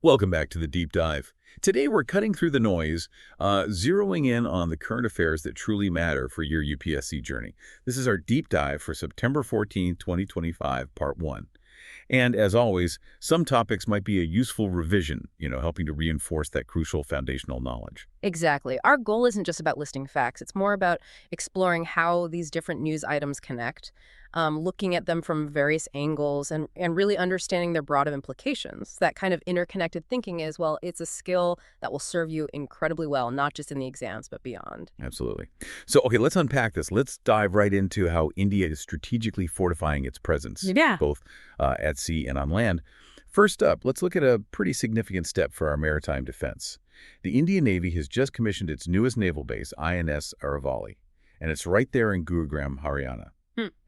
Welcome back to the Deep Dive. Today we're cutting through the noise, zeroing in on the current affairs that truly matter for your UPSC journey. This is our Deep Dive for September 14, 2025, Part 1. And as always, some topics might be a useful revision, helping to reinforce that crucial foundational knowledge. Exactly. Our goal isn't just about listing facts. It's more about exploring how these different news items connect, looking at them from various angles and really understanding their broader implications. That kind of interconnected thinking is, well, it's a skill that will serve you incredibly well, not just in the exams, but beyond. Absolutely. So, okay, let's unpack this. Let's dive right into how India is strategically fortifying its presence, both at sea and on land. First up, let's look at a pretty significant step for our maritime defense. The Indian Navy has just commissioned its newest naval base, INS Aravali, and it's right there in Gurugram, Haryana.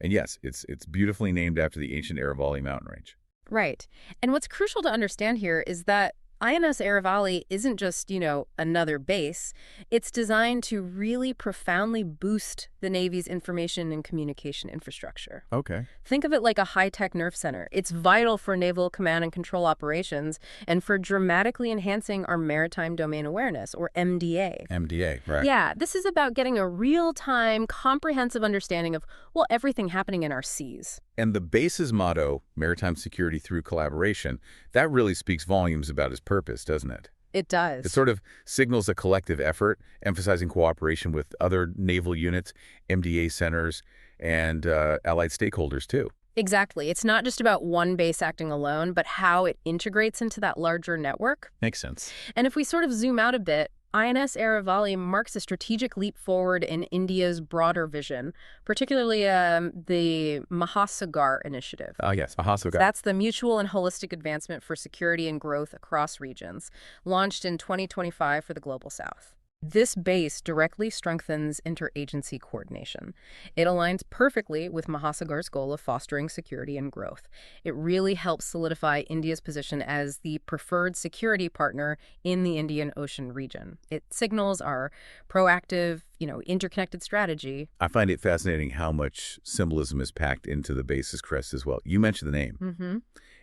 And yes, it's beautifully named after the ancient Aravali mountain range. Right. And what's crucial to understand here is that INS Aravali isn't just, another base. It's designed to really profoundly boost the Navy's information and communication infrastructure. Okay. Think of it like a high-tech nerve center. It's vital for naval command and control operations and for dramatically enhancing our maritime domain awareness, or MDA. MDA, right. Yeah, this is about getting a real-time, comprehensive understanding of, everything happening in our seas. And the base's motto, maritime security through collaboration, that really speaks volumes about its purpose, doesn't it? It does. It sort of signals a collective effort, emphasizing cooperation with other naval units, MDA centers, and allied stakeholders, too. Exactly. It's not just about one base acting alone, but how it integrates into that larger network. Makes sense. And if we sort of zoom out a bit, INS Aravali marks a strategic leap forward in India's broader vision, particularly the Mahasagar initiative. Yes, Mahasagar. That's the mutual and holistic advancement for security and growth across regions, launched in 2025 for the Global South. This base directly strengthens interagency coordination. It aligns perfectly with Mahasagar's goal of fostering security and growth. It really helps solidify India's position as the preferred security partner in the Indian Ocean region. It signals our proactive, interconnected strategy. I find it fascinating how much symbolism is packed into the base's crest as well. You mentioned the name. Mm-hmm.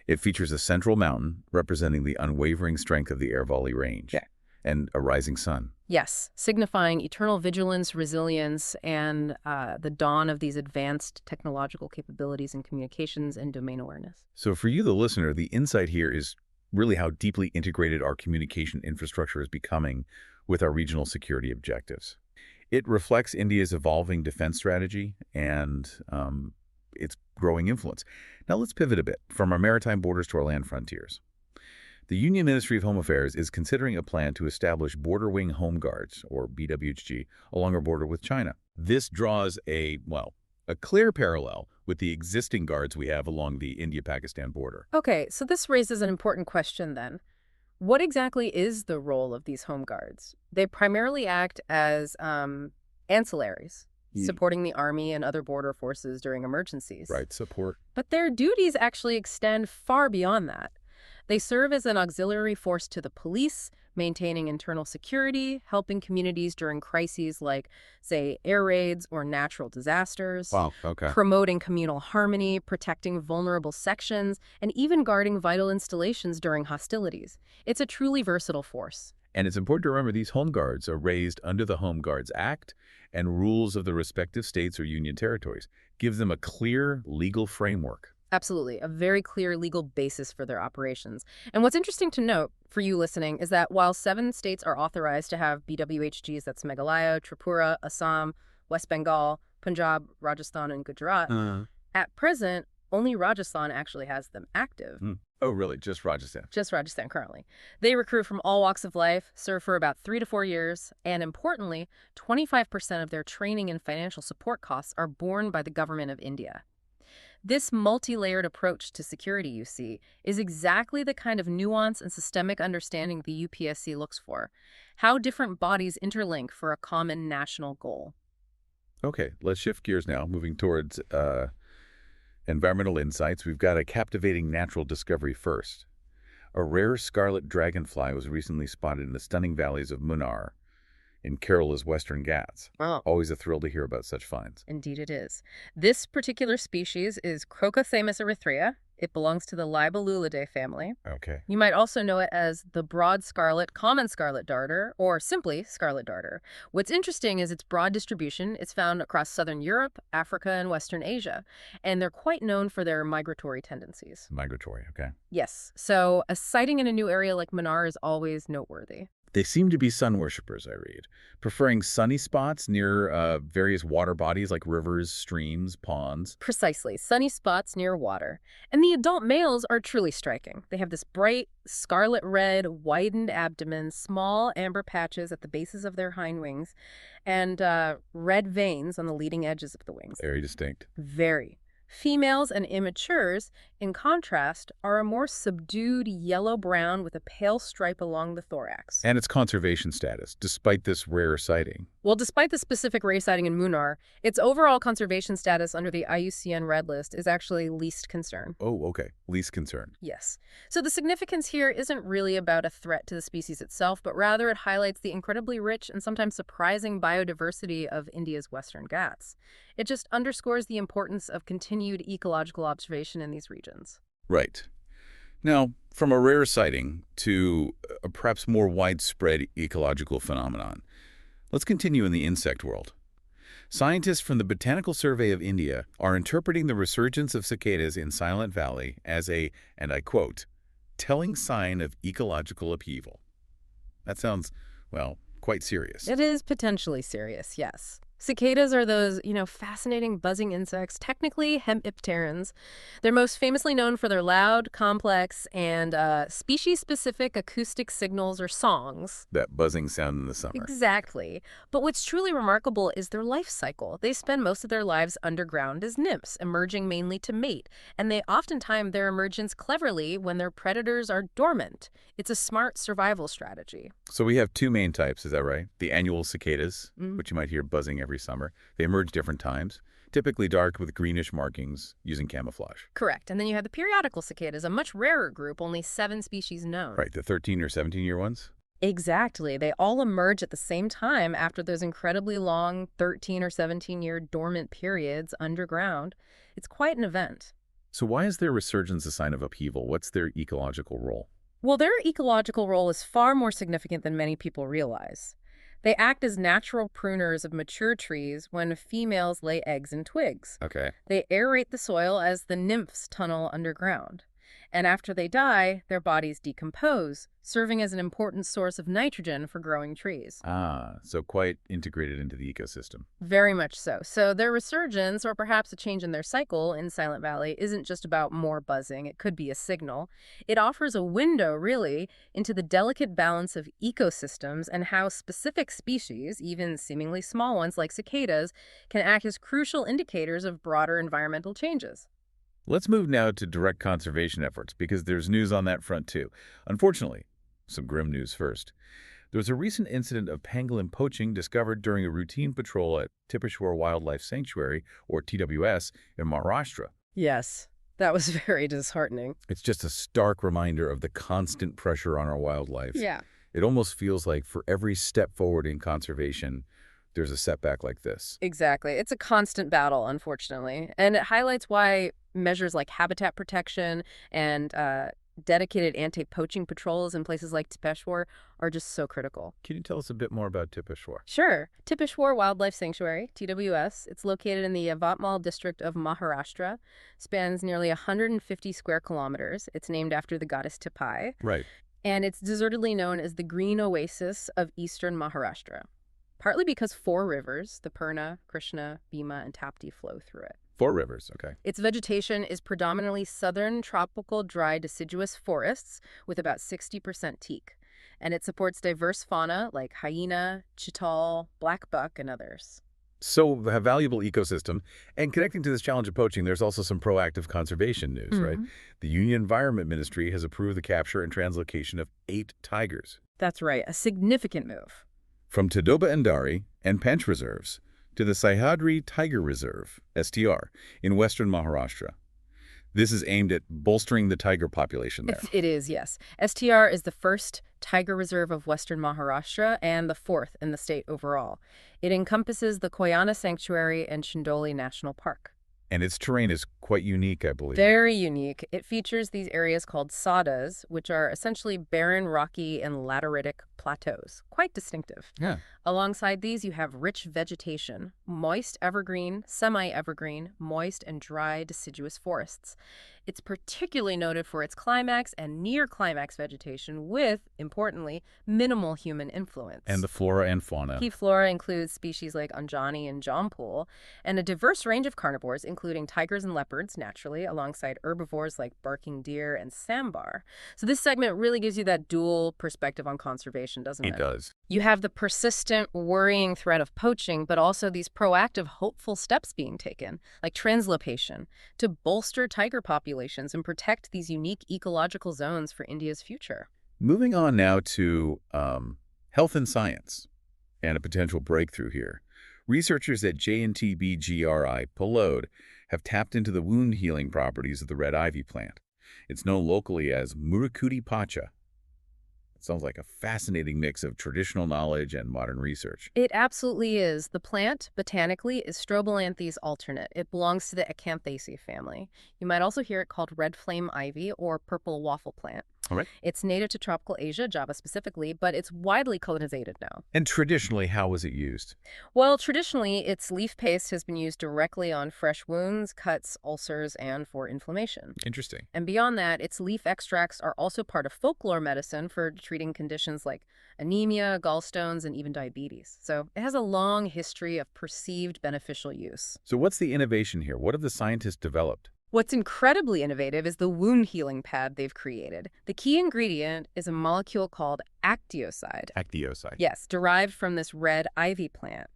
It features a central mountain representing the unwavering strength of the Aravali Range and a rising sun. Yes, signifying eternal vigilance, resilience, and the dawn of these advanced technological capabilities in communications and domain awareness. So for you, the listener, the insight here is really how deeply integrated our communication infrastructure is becoming with our regional security objectives. It reflects India's evolving defense strategy and its growing influence. Now let's pivot a bit from our maritime borders to our land frontiers. The Union Ministry of Home Affairs is considering a plan to establish Border Wing Home Guards, or BWHG, along our border with China. This draws a clear parallel with the existing guards we have along the India-Pakistan border. Okay, so this raises an important question then. What exactly is the role of these home guards? They primarily act as ancillaries, supporting the Army and other border forces during emergencies. Right, support. But their duties actually extend far beyond that. They serve as an auxiliary force to the police, maintaining internal security, helping communities during crises like, say, air raids or natural disasters. Wow, okay. Promoting communal harmony, protecting vulnerable sections, and even guarding vital installations during hostilities. It's a truly versatile force. And it's important to remember these home guards are raised under the Home Guards Act and rules of the respective states or union territories. Gives them a clear legal framework. Absolutely. A very clear legal basis for their operations. And what's interesting to note for you listening is that while 7 states are authorized to have BWHGs, that's Meghalaya, Tripura, Assam, West Bengal, Punjab, Rajasthan, and Gujarat, at present, only Rajasthan actually has them active. Oh, really? Just Rajasthan? Just Rajasthan currently. They recruit from all walks of life, serve for about 3 to 4 years, and importantly, 25% of their training and financial support costs are borne by the government of India. This multi-layered approach to security, you see, is exactly the kind of nuance and systemic understanding the UPSC looks for. How different bodies interlink for a common national goal. Okay, let's shift gears now, moving towards environmental insights. We've got a captivating natural discovery first. A rare scarlet dragonfly was recently spotted in the stunning valleys of Munnar in Kerala's Western Ghats. Oh. Always a thrill to hear about such finds. Indeed it is. This particular species is Crocothamus erythrea, It belongs to the Libellulidae family. Okay. You might also know it as the broad scarlet, common scarlet darter, or simply scarlet darter. What's interesting is its broad distribution. It's found across southern Europe, Africa, and Western Asia, and they're quite known for their migratory tendencies. Migratory, okay. Yes, so a sighting in a new area like Mannar is always noteworthy. They seem to be sun worshippers, I read, preferring sunny spots near various water bodies like rivers, streams, ponds. Precisely, sunny spots near water. And the adult males are truly striking. They have this bright, scarlet red, widened abdomen, small amber patches at the bases of their hind wings, and red veins on the leading edges of the wings. Very distinct. Very. Females and immatures, in contrast, are a more subdued yellow-brown with a pale stripe along the thorax. And its conservation status, despite this rare sighting. Well, despite the specific rare sighting in Munnar, its overall conservation status under the IUCN Red List is actually least concern. Oh, okay. Least concern. Yes. So the significance here isn't really about a threat to the species itself, but rather it highlights the incredibly rich and sometimes surprising biodiversity of India's Western Ghats. It just underscores the importance of continued ecological observation in these regions. Right. Now, from a rare sighting to a perhaps more widespread ecological phenomenon, let's continue in the insect world. Scientists from the Botanical Survey of India are interpreting the resurgence of cicadas in Silent Valley as a, and I quote, telling sign of ecological upheaval. That sounds, well, quite serious. It is potentially serious, yes. Cicadas are those, fascinating buzzing insects, technically hemipterans. They're most famously known for their loud, complex, and species-specific acoustic signals or songs. That buzzing sound in the summer. Exactly. But what's truly remarkable is their life cycle. They spend most of their lives underground as nymphs, emerging mainly to mate. And they often time their emergence cleverly when their predators are dormant. It's a smart survival strategy. So we have two main types, is that right? The annual cicadas, which you might hear buzzing every summer. They emerge different times, typically dark with greenish markings using camouflage. Correct. And then you have the periodical cicadas, a much rarer group, only 7 species known. Right, the 13 or 17-year ones? Exactly. They all emerge at the same time after those incredibly long 13 or 17-year dormant periods underground. It's quite an event. So why is their resurgence a sign of upheaval? What's their ecological role? Well, their ecological role is far more significant than many people realize. They act as natural pruners of mature trees when females lay eggs in twigs. Okay. They aerate the soil as the nymphs tunnel underground. And after they die, their bodies decompose, serving as an important source of nitrogen for growing trees. Ah, so quite integrated into the ecosystem. Very much so. So their resurgence, or perhaps a change in their cycle in Silent Valley, isn't just about more buzzing. It could be a signal. It offers a window, really, into the delicate balance of ecosystems and how specific species, even seemingly small ones like cicadas, can act as crucial indicators of broader environmental changes. Let's move now to direct conservation efforts, because there's news on that front too. Unfortunately, some grim news first. There was a recent incident of pangolin poaching discovered during a routine patrol at Tipeshwar Wildlife Sanctuary, or TWS, in Maharashtra. Yes, that was very disheartening. It's just a stark reminder of the constant pressure on our wildlife. Yeah. It almost feels like for every step forward in conservation, there's a setback like this. Exactly. It's a constant battle, unfortunately. And it highlights why measures like habitat protection and dedicated anti-poaching patrols in places like Tipeshwar are just so critical. Can you tell us a bit more about Tipeshwar? Sure. Tipeshwar Wildlife Sanctuary, TWS, it's located in the Yavatmal district of Maharashtra, spans nearly 150 square kilometers. It's named after the goddess Tipai. Right. And it's desertedly known as the Green Oasis of eastern Maharashtra, partly because 4 rivers, the Purna, Krishna, Bhima, and Tapti, flow through it. 4 rivers, okay. Its vegetation is predominantly southern tropical dry deciduous forests with about 60% teak, and it supports diverse fauna like hyena, chital, black buck, and others. So a valuable ecosystem. And connecting to this challenge of poaching, there's also some proactive conservation news, right? The Union Environment Ministry has approved the capture and translocation of 8 tigers. That's right, a significant move. From Tadoba Andari and Panch reserves to the Sahyadri Tiger Reserve, STR, in western Maharashtra. This is aimed at bolstering the tiger population there. It is, yes. STR is the first tiger reserve of western Maharashtra and the 4th in the state overall. It encompasses the Koyana Sanctuary and Chindoli National Park. And its terrain is quite unique, I believe. Very unique. It features these areas called cicadas, which are essentially barren, rocky, and lateritic plateaus. Quite distinctive. Yeah. Alongside these, you have rich vegetation, moist evergreen, semi-evergreen, moist and dry deciduous forests. It's particularly noted for its climax and near-climax vegetation with, importantly, minimal human influence. And the flora and fauna. Key flora includes species like Anjani and Jompool, and a diverse range of carnivores, including tigers and leopards, naturally, alongside herbivores like barking deer and sambar. So this segment really gives you that dual perspective on conservation, doesn't it? It does. You have the persistent, worrying threat of poaching, but also these proactive, hopeful steps being taken, like translocation, to bolster tiger populations and protect these unique ecological zones for India's future. Moving on now to health and science and a potential breakthrough here. Researchers at JNTB-GRI, Palode, have tapped into the wound healing properties of the red ivy plant. It's known locally as murikooti pacha. It sounds like a fascinating mix of traditional knowledge and modern research. It absolutely is. The plant, botanically, is Strobilanthes alternate. It belongs to the Acanthaceae family. You might also hear it called red flame ivy or purple waffle plant. All right. It's native to tropical Asia, Java specifically, but it's widely cultivated now. And traditionally, how was it used? Well, traditionally, its leaf paste has been used directly on fresh wounds, cuts, ulcers, and for inflammation. Interesting. And beyond that, its leaf extracts are also part of folklore medicine for treating conditions like anemia, gallstones, and even diabetes. So it has a long history of perceived beneficial use. So what's the innovation here? What have the scientists developed? What's incredibly innovative is the wound healing pad they've created. The key ingredient is a molecule called actioside. Actioside. Yes, derived from this red ivy plant.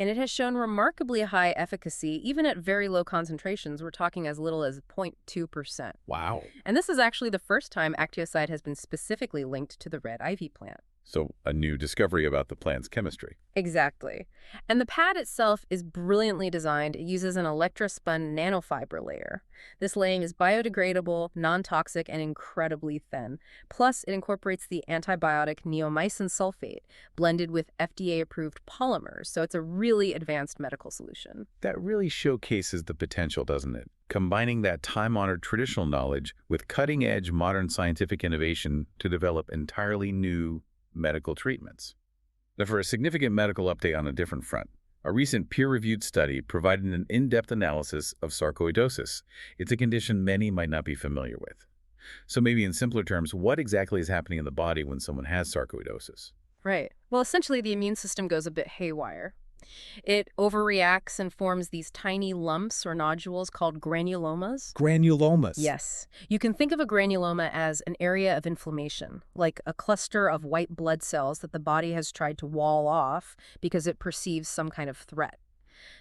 And it has shown remarkably high efficacy, even at very low concentrations. We're talking as little as 0.2%. Wow. And this is actually the first time actioside has been specifically linked to the red ivy plant. So a new discovery about the plant's chemistry. Exactly. And the pad itself is brilliantly designed. It uses an electrospun nanofiber layer. This laying is biodegradable, non-toxic, and incredibly thin. Plus, it incorporates the antibiotic neomycin sulfate, blended with FDA-approved polymers. So it's a really advanced medical solution. That really showcases the potential, doesn't it? Combining that time-honored traditional knowledge with cutting-edge modern scientific innovation to develop entirely new medical treatments. Now, for a significant medical update on a different front, a recent peer-reviewed study provided an in-depth analysis of sarcoidosis. It's a condition many might not be familiar with. So maybe in simpler terms, what exactly is happening in the body when someone has sarcoidosis? Right. Well, essentially, the immune system goes a bit haywire. It overreacts and forms these tiny lumps or nodules called granulomas. Granulomas? Yes. You can think of a granuloma as an area of inflammation, like a cluster of white blood cells that the body has tried to wall off because it perceives some kind of threat.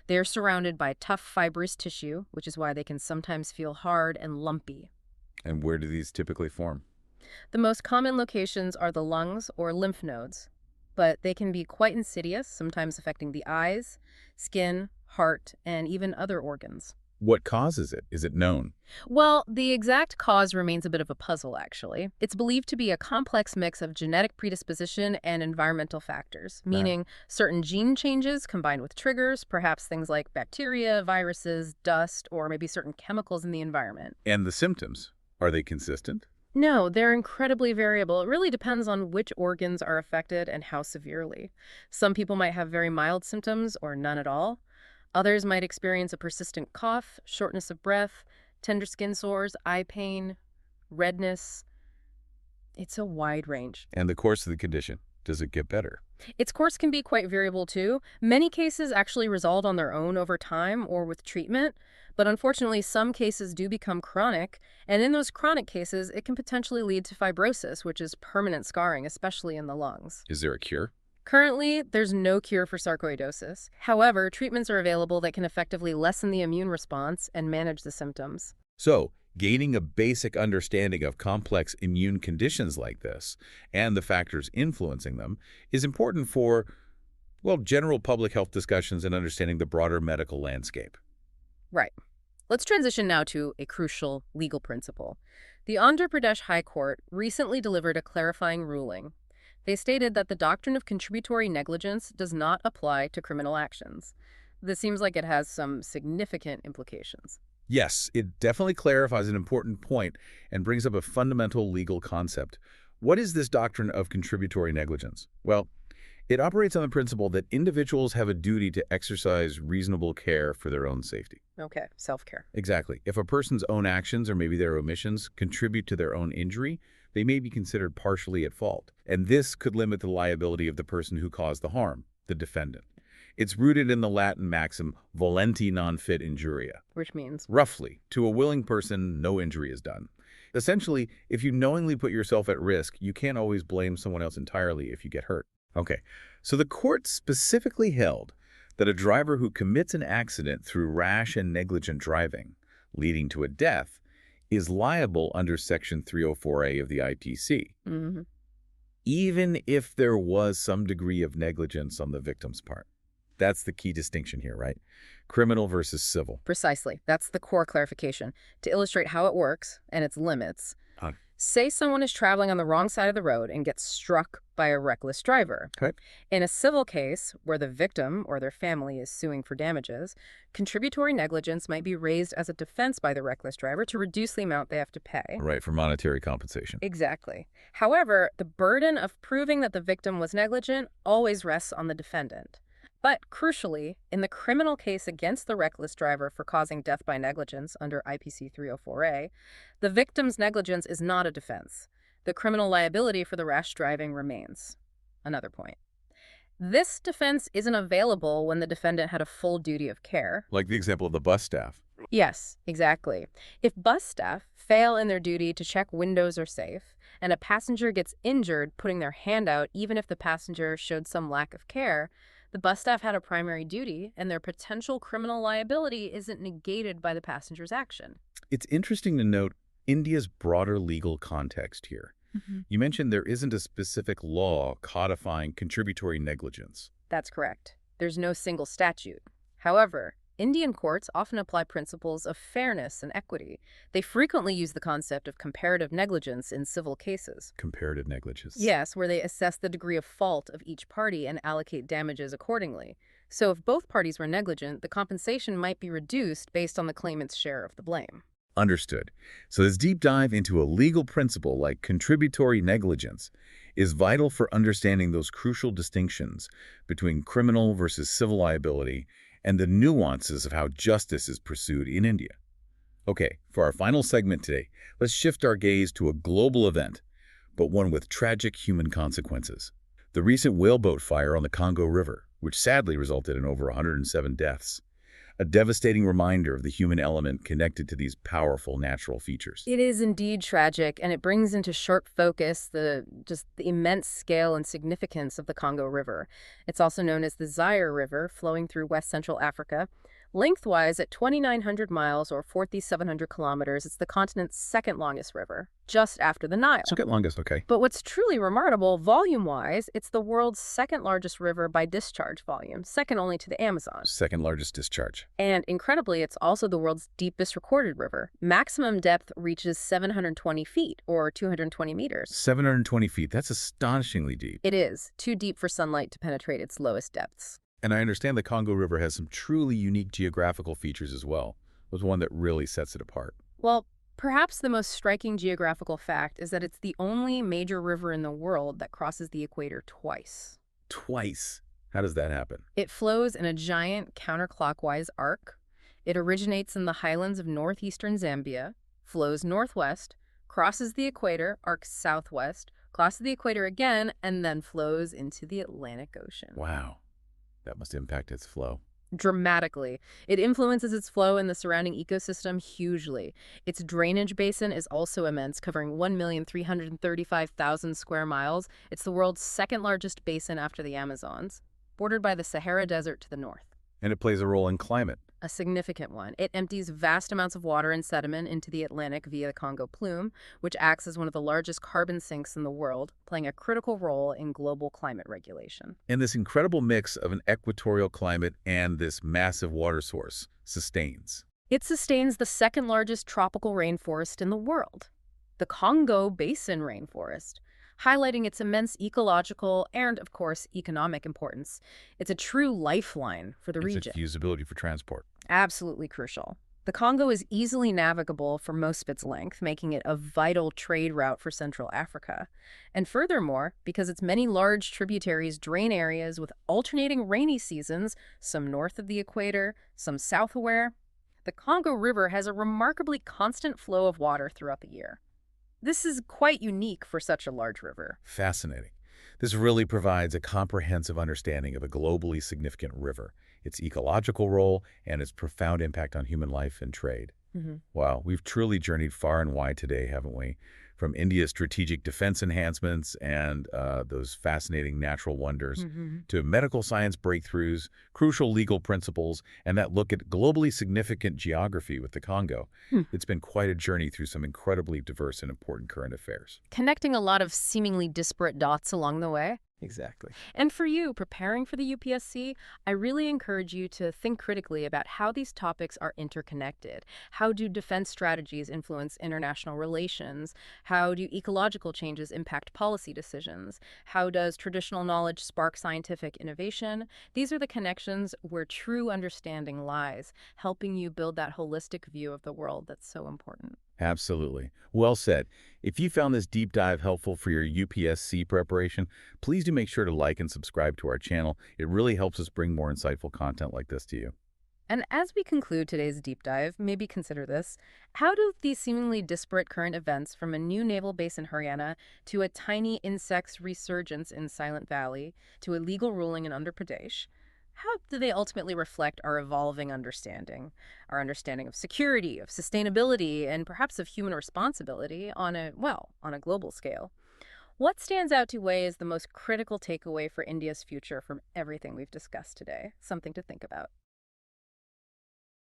They're surrounded by tough fibrous tissue, which is why they can sometimes feel hard and lumpy. And where do these typically form? The most common locations are the lungs or lymph nodes, but they can be quite insidious, sometimes affecting the eyes, skin, heart, and even other organs. What causes it? Is it known? Well, the exact cause remains a bit of a puzzle, actually. It's believed to be a complex mix of genetic predisposition and environmental factors, meaning certain gene changes combined with triggers, perhaps things like bacteria, viruses, dust, or maybe certain chemicals in the environment. And the symptoms, are they consistent? No, they're incredibly variable. It really depends on which organs are affected and how severely. Some people might have very mild symptoms or none at all. Others might experience a persistent cough, shortness of breath, tender skin sores, eye pain, redness. It's a wide range. And the course of the condition, does it get better? Its course can be quite variable too. Many cases actually resolve on their own over time or with treatment, but unfortunately some cases do become chronic, and in those chronic cases it can potentially lead to fibrosis, which is permanent scarring, especially in the lungs. Is there a cure? Currently, there's no cure for sarcoidosis. However, treatments are available that can effectively lessen the immune response and manage the symptoms. So, gaining a basic understanding of complex immune conditions like this and the factors influencing them is important for, well, general public health discussions and understanding the broader medical landscape. Right. Let's transition now to a crucial legal principle. The Andhra Pradesh High Court recently delivered a clarifying ruling. They stated that the doctrine of contributory negligence does not apply to criminal actions. This seems like it has some significant implications. Yes, it definitely clarifies an important point and brings up a fundamental legal concept. What is this doctrine of contributory negligence? Well, it operates on the principle that individuals have a duty to exercise reasonable care for their own safety. Okay, self-care. Exactly. If a person's own actions or maybe their omissions contribute to their own injury, they may be considered partially at fault. And this could limit the liability of the person who caused the harm, the defendant. It's rooted in the Latin maxim, volenti non fit injuria. Which means? Roughly, to a willing person, no injury is done. Essentially, if you knowingly put yourself at risk, you can't always blame someone else entirely if you get hurt. Okay, so the court specifically held that a driver who commits an accident through rash and negligent driving, leading to a death, is liable under Section 304A of the IPC, even if there was some degree of negligence on the victim's part. That's the key distinction here, right? Criminal versus civil. Precisely. That's the core clarification. To illustrate how it works and its limits, say someone is traveling on the wrong side of the road and gets struck by a reckless driver. Okay. In a civil case where the victim or their family is suing for damages, contributory negligence might be raised as a defense by the reckless driver to reduce the amount they have to pay. Right, for monetary compensation. Exactly. However, the burden of proving that the victim was negligent always rests on the defendant. But crucially, in the criminal case against the reckless driver for causing death by negligence under IPC 304A, the victim's negligence is not a defense. The criminal liability for the rash driving remains. Another point. This defense isn't available when the defendant had a full duty of care. Like the example of the bus staff. Yes, exactly. If bus staff fail in their duty to check windows are safe, and a passenger gets injured putting their hand out even if the passenger showed some lack of care, the bus staff had a primary duty, and their potential criminal liability isn't negated by the passenger's action. It's interesting to note India's broader legal context here. You mentioned there isn't a specific law codifying contributory negligence. That's correct. There's no single statute. However, Indian courts often apply principles of fairness and equity. They frequently use the concept of comparative negligence in civil cases. Comparative negligence. Yes, where they assess the degree of fault of each party and allocate damages accordingly. So if both parties were negligent, the compensation might be reduced based on the claimant's share of the blame. Understood. So this deep dive into a legal principle like contributory negligence is vital for understanding those crucial distinctions between criminal versus civil liability and the nuances of how justice is pursued in India. Okay, for our final segment today, let's shift our gaze to a global event, but one with tragic human consequences. The recent whaleboat fire on the Congo River, which sadly resulted in over 107 deaths. A devastating reminder of the human element connected to these powerful natural features. It is indeed tragic, and it brings into sharp focus the immense scale and significance of the Congo River. It's also known as the Zaire River, flowing through west-central Africa. Lengthwise, at 2,900 miles or 4,700 kilometers, it's the continent's second longest river, just after the Nile. Second longest, okay. But what's truly remarkable, volume-wise, it's the world's second largest river by discharge volume, second only to the Amazon. Second largest discharge. And incredibly, it's also the world's deepest recorded river. Maximum depth reaches 720 feet, or 220 meters. 720 feet, that's astonishingly deep. It is, too deep for sunlight to penetrate its lowest depths. And I understand the Congo River has some truly unique geographical features as well. There's one that really sets it apart. Well, perhaps the most striking geographical fact is that it's the only major river in the world that crosses the equator twice. Twice? How does that happen? It flows in a giant counterclockwise arc. It originates in the highlands of northeastern Zambia, flows northwest, crosses the equator, arcs southwest, crosses the equator again, and then flows into the Atlantic Ocean. Wow. That must impact its flow. Dramatically. It influences its flow in the surrounding ecosystem hugely. Its drainage basin is also immense, covering 1,335,000 square miles. It's the world's second largest basin after the Amazons, bordered by the Sahara Desert to the north. And it plays a role in climate. A significant one. It empties vast amounts of water and sediment into the Atlantic via the Congo Plume, which acts as one of the largest carbon sinks in the world, playing a critical role in global climate regulation. And this incredible mix of an equatorial climate and this massive water source sustains. It sustains the second largest tropical rainforest in the world, the Congo Basin rainforest. highlighting its immense ecological and, of course, economic importance. It's a true lifeline for the Its region. usability for transport. Absolutely crucial. The Congo is easily navigable for most of its length, making it a vital trade route for Central Africa. And furthermore, because its many large tributaries drain areas with alternating rainy seasons, some north of the equator, some south aware, the Congo River has a remarkably constant flow of water throughout the year. This is quite unique for such a large river. Fascinating. This really provides a comprehensive understanding of a globally significant river, its ecological role, and its profound impact on human life and trade. Wow, we've truly journeyed far and wide today, haven't we? From India's strategic defense enhancements and those fascinating natural wonders to medical science breakthroughs, crucial legal principles, and that look at globally significant geography with the Congo. It's been quite a journey through some incredibly diverse and important current affairs. Connecting a lot of seemingly disparate dots along the way. Exactly. And for you, preparing for the UPSC, I really encourage you to think critically about how these topics are interconnected. How do defense strategies influence international relations? How do ecological changes impact policy decisions? How does traditional knowledge spark scientific innovation? These are the connections where true understanding lies, helping you build that holistic view of the world that's so important. Absolutely. Well said. If you found this deep dive helpful for your UPSC preparation, please do make sure to like and subscribe to our channel. It really helps us bring more insightful content like this to you. And as we conclude today's deep dive, maybe consider this. How do these seemingly disparate current events, from a new naval base in Haryana to a tiny insect's resurgence in Silent Valley to a legal ruling in Andhra Pradesh, how do they ultimately reflect our evolving understanding? Our understanding of security, of sustainability, and perhaps of human responsibility on a global scale? What stands out to weigh as the most critical takeaway for India's future from everything we've discussed today? Something to think about.